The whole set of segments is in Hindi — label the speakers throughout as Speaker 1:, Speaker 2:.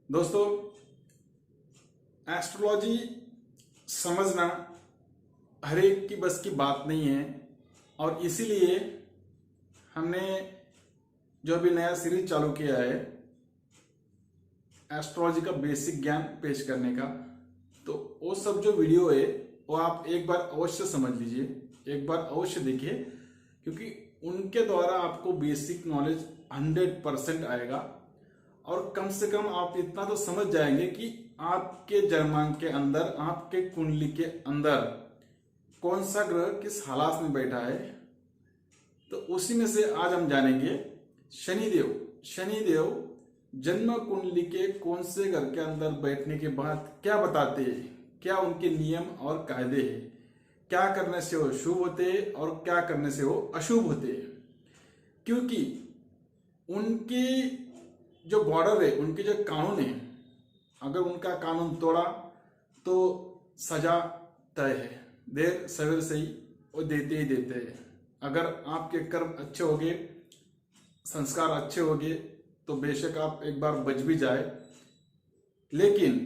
Speaker 1: दोस्तों, एस्ट्रोलॉजी समझना हर एक की बस की बात नहीं है और इसीलिए हमने जो अभी नया सीरीज चालू किया है एस्ट्रोलॉजी का बेसिक ज्ञान पेश करने का। तो वो सब जो वीडियो है वो आप एक बार अवश्य समझ लीजिए, एक बार अवश्य देखिए, क्योंकि उनके द्वारा आपको बेसिक नॉलेज 100% आएगा और कम से कम आप इतना तो समझ जाएंगे कि आपके जन्मांक के अंदर, आपके कुंडली के अंदर कौन सा ग्रह किस हालात में बैठा है। तो उसी में से आज हम जानेंगे शनिदेव जन्म कुंडली के कौन से घर के अंदर बैठने के बाद क्या बताते हैं, क्या उनके नियम और कायदे हैं, क्या करने से वो शुभ होते हैं और क्या करने से वो अशुभ होते हैं। क्योंकि उनकी जो बॉर्डर है, उनके जो कानून है, अगर उनका कानून तोड़ा तो सजा तय है, देर सवेर से ही वो देते ही देते हैं। अगर आपके कर्म अच्छे होंगे, संस्कार अच्छे होंगे तो बेशक आप एक बार बच भी जाए। लेकिन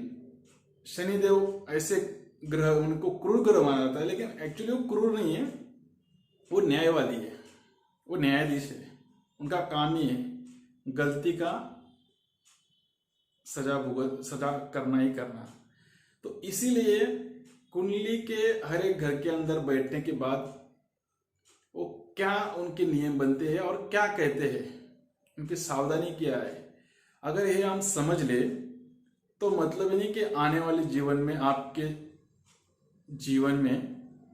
Speaker 1: शनिदेव ऐसे ग्रह, उनको क्रूर ग्रह माना जाता है, लेकिन एक्चुअली वो क्रूर नहीं है, वो न्यायवादी है, वो न्यायाधीश है। उनका काम ही है गलती का सजा करना ही करना। तो इसीलिए कुंडली के हर एक घर के अंदर बैठने के बाद वो क्या उनके नियम बनते हैं और क्या कहते हैं, उनकी सावधानी क्या है। अगर ये हम समझ ले तो मतलब ही नहीं कि आने वाले जीवन में आपके जीवन में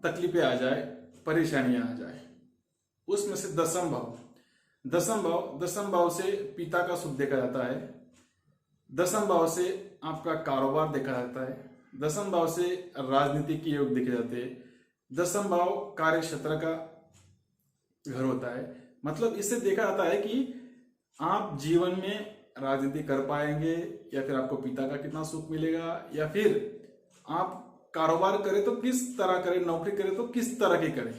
Speaker 1: तकलीफें आ जाए, परेशानियां आ जाए। उसमें से दसम भाव से पिता का सुख देखा जाता है, दसम भाव से आपका कारोबार देखा जाता है, दसम भाव से राजनीति के योग देखे जाते हैं, दसम भाव कार्य क्षेत्र का घर होता है। मतलब इससे देखा जाता है कि आप जीवन में राजनीति कर पाएंगे या फिर आपको पिता का कितना सुख मिलेगा, या फिर आप कारोबार करें तो किस तरह करें, नौकरी करें तो किस तरह की करें।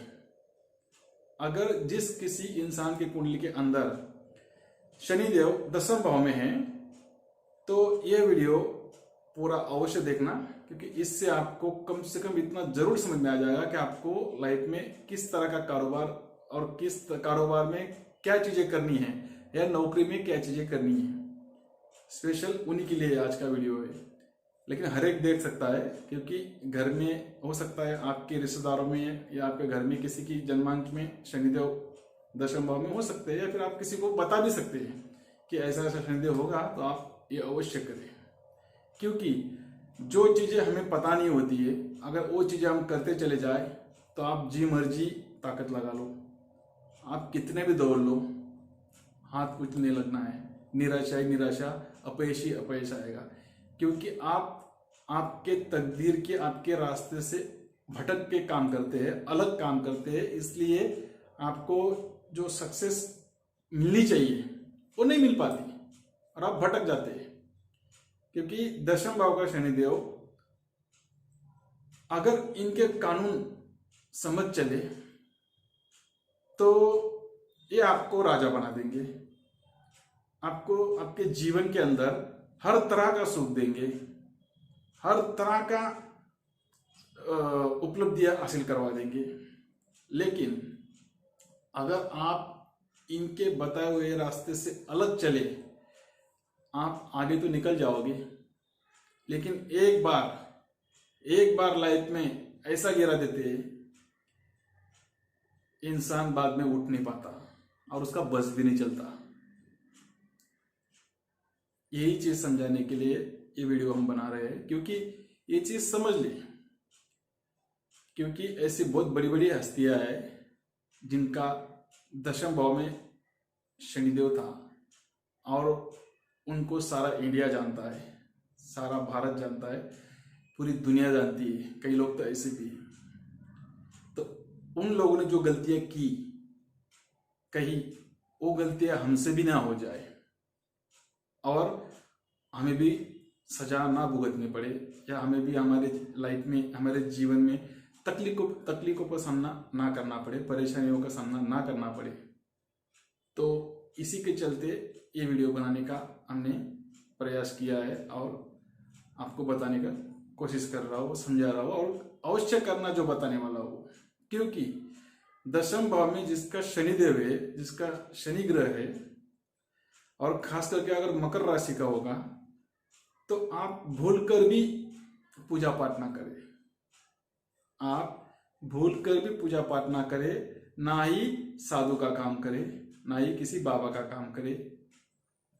Speaker 1: अगर जिस किसी इंसान की कुंडली के अंदर शनिदेव दसम भाव में है तो यह वीडियो पूरा अवश्य देखना, क्योंकि इससे आपको कम से कम इतना जरूर समझ में आ जाएगा कि आपको लाइफ में किस तरह का कारोबार और किस कारोबार में क्या चीजें करनी है या नौकरी में क्या चीजें करनी है। स्पेशल उन्हीं के लिए आज का वीडियो है, लेकिन हर एक देख सकता है, क्योंकि घर में हो सकता है आपके रिश्तेदारों में या आपके घर में किसी की जन्मांक में शनिदेव दशम भाव में हो सकते हैं, या फिर आप किसी को बता भी सकते हैं कि ऐसा ऐसा शनिदेव होगा, तो आप ये अवश्य करें। क्योंकि जो चीजें हमें पता नहीं होती है, अगर वो चीजें हम करते चले जाए तो आप जी मर्जी ताकत लगा लो, आप कितने भी दौड़ लो, हाथ कुछ नहीं लगना है। निराशा ही निराशा, अपयश ही अपयश आएगा, क्योंकि आप आपके तकदीर के, आपके रास्ते से भटक के काम करते हैं, अलग काम करते हैं। इसलिए आपको जो सक्सेस मिलनी चाहिए वो नहीं मिल पाती और आप भटक जाते हैं। क्योंकि दशम भाव का शनिदेव अगर इनके कानून समझ चले तो ये आपको राजा बना देंगे, आपको आपके जीवन के अंदर हर तरह का सुख देंगे, हर तरह का उपलब्धियां हासिल करवा देंगे। लेकिन अगर आप इनके बताए हुए रास्ते से अलग चले, आप आगे तो निकल जाओगे, लेकिन एक बार लाइफ में ऐसा गिरा देते हैं इंसान बाद में उठ नहीं पाता और उसका बस भी नहीं चलता। यही चीज समझाने के लिए ये वीडियो हम बना रहे हैं, क्योंकि ये चीज समझ ले, क्योंकि ऐसी बहुत बड़ी बड़ी हस्तियां हैं जिनका दशम भाव में शनिदेव था और उनको सारा इंडिया जानता है, सारा भारत जानता है, पूरी दुनिया जानती है, कई लोग तो ऐसे भी हैं। तो उन लोगों ने जो गलतियां की, कहीं वो गलतियां हमसे भी ना हो जाए और हमें भी सजा ना भुगतनी पड़े, या हमें भी हमारे लाइफ में, हमारे जीवन में तकलीफों का सामना ना करना पड़े, परेशानियों का सामना ना करना पड़े। तो इसी के चलते ये वीडियो बनाने का हमने प्रयास किया है और आपको बताने का कोशिश कर रहा हूँ, समझा रहा हूँ और अवश्य करना जो बताने वाला हो। क्योंकि दशम भाव में जिसका शनिदेव है, जिसका शनि ग्रह है, और खास करके अगर मकर राशि का होगा तो आप भूल कर भी पूजा पाठ ना करें, आप भूल कर भी पूजा पाठ ना करें, ना ही साधु का काम करे, ना ही किसी बाबा का काम करे।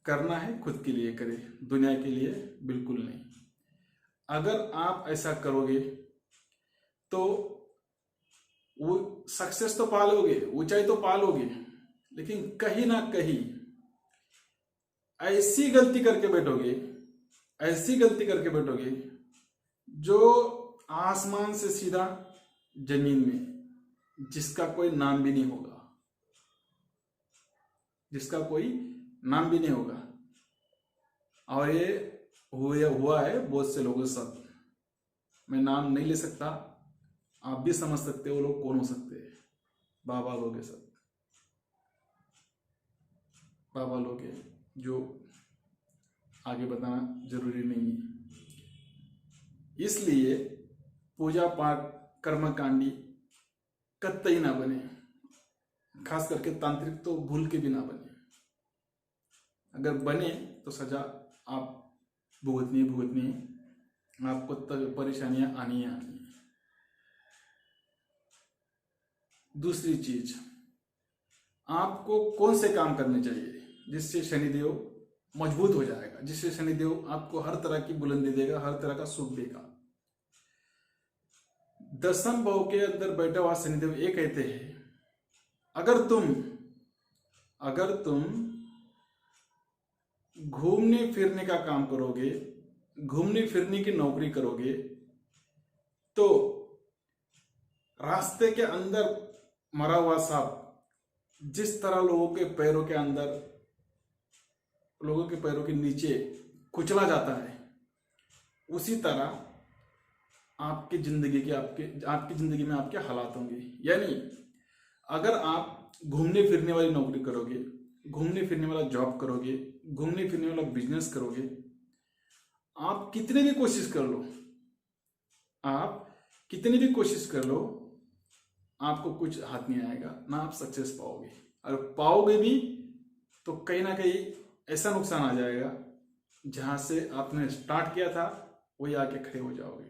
Speaker 1: करना है खुद के लिए करे, दुनिया के लिए बिल्कुल नहीं। अगर आप ऐसा करोगे तो वो सक्सेस तो पालोगे, ऊंचाई तो पालोगे, लेकिन कहीं ना कहीं ऐसी गलती करके बैठोगे, ऐसी गलती करके बैठोगे जो आसमान से सीधा जमीन में, जिसका कोई नाम भी नहीं होगा, जिसका कोई नाम भी नहीं होगा। और ये हुआ है बहुत से लोगों के साथ। मैं नाम नहीं ले सकता, आप भी समझ सकते हो वो लोग कौन हो सकते हैं। बाबा लोग के साथ, बाबा लोग हैं जो आगे बताना जरूरी नहीं है। इसलिए पूजा पाठ कर्मकांडी कतई ना बने, खास करके तांत्रिक तो भूल के भी ना बने। अगर बने तो सजा आप भुगतनी आपको परेशानियां आनी है। दूसरी चीज, आपको कौन से काम करने चाहिए जिससे शनिदेव मजबूत हो जाएगा, जिससे शनिदेव आपको हर तरह की बुलंदी देगा, हर तरह का सुख देगा। दशम भाव के अंदर बैठा हुआ शनिदेव ये कहते हैं, अगर तुम घूमने फिरने का काम करोगे, घूमने फिरने की नौकरी करोगे, तो रास्ते के अंदर मरा हुआ सांप जिस तरह लोगों के पैरों के अंदर, लोगों के पैरों के नीचे कुचला जाता है, उसी तरह आपकी जिंदगी में आपके हालात होंगे। यानी अगर आप घूमने फिरने वाली नौकरी करोगे, घूमने फिरने वाला जॉब करोगे, घूमने फिरने वाला बिजनेस करोगे, आप कितनी भी कोशिश कर लो, आप कितनी भी कोशिश कर लो, आपको कुछ हाथ नहीं आएगा, ना आप सक्सेस पाओगे। और पाओगे भी तो कहीं ना कहीं ऐसा नुकसान आ जाएगा, जहां से आपने स्टार्ट किया था वही आके खड़े हो जाओगे।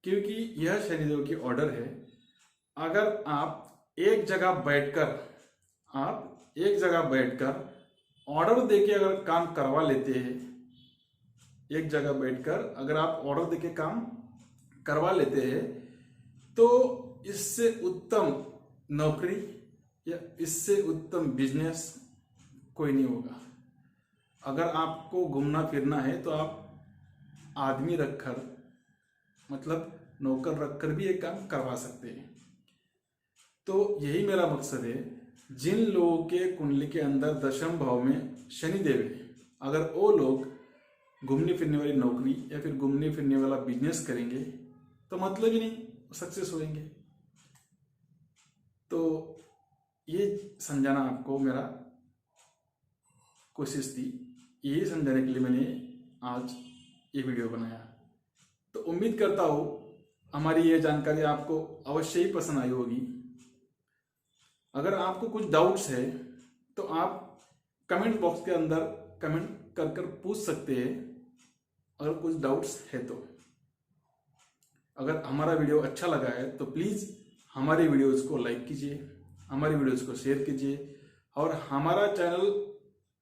Speaker 1: क्योंकि यह शनिदेव की ऑर्डर है। अगर आप एक जगह बैठकर ऑर्डर देके अगर काम करवा लेते हैं, एक जगह बैठकर अगर आप ऑर्डर देके काम करवा लेते हैं, तो इससे उत्तम नौकरी या इससे उत्तम बिजनेस कोई नहीं होगा। अगर आपको घूमना फिरना है तो आप आदमी रखकर, मतलब नौकर रखकर भी एक काम करवा सकते हैं। तो यही मेरा मकसद है। जिन लोगों के कुंडली के अंदर दशम भाव में शनिदेव है, अगर वो लोग घूमने फिरने वाली नौकरी या फिर घूमने फिरने वाला बिजनेस करेंगे तो मतलब ही नहीं, सक्सेस होंगे। तो ये समझाना आपको मेरा कोशिश थी, यही समझाने के लिए मैंने आज ये वीडियो बनाया। तो उम्मीद करता हूँ हमारी ये जानकारी आपको अवश्य ही पसंद आई होगी। अगर आपको कुछ डाउट्स है तो आप कमेंट बॉक्स के अंदर कमेंट कर पूछ सकते हैं, अगर कुछ डाउट्स है तो। अगर हमारा वीडियो अच्छा लगा है तो प्लीज़ हमारे वीडियोज़ को लाइक कीजिए, हमारे वीडियोज़ को शेयर कीजिए और हमारा चैनल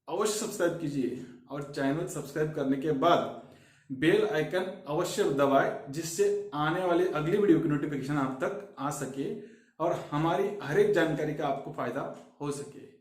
Speaker 1: अवश्य सब्सक्राइब कीजिए। और चैनल सब्सक्राइब करने के बाद बेल आइकन अवश्य दबाएं, जिससे आने वाली अगली वीडियो की नोटिफिकेशन आप तक आ सके और हमारी हर एक जानकारी का आपको फायदा हो सके।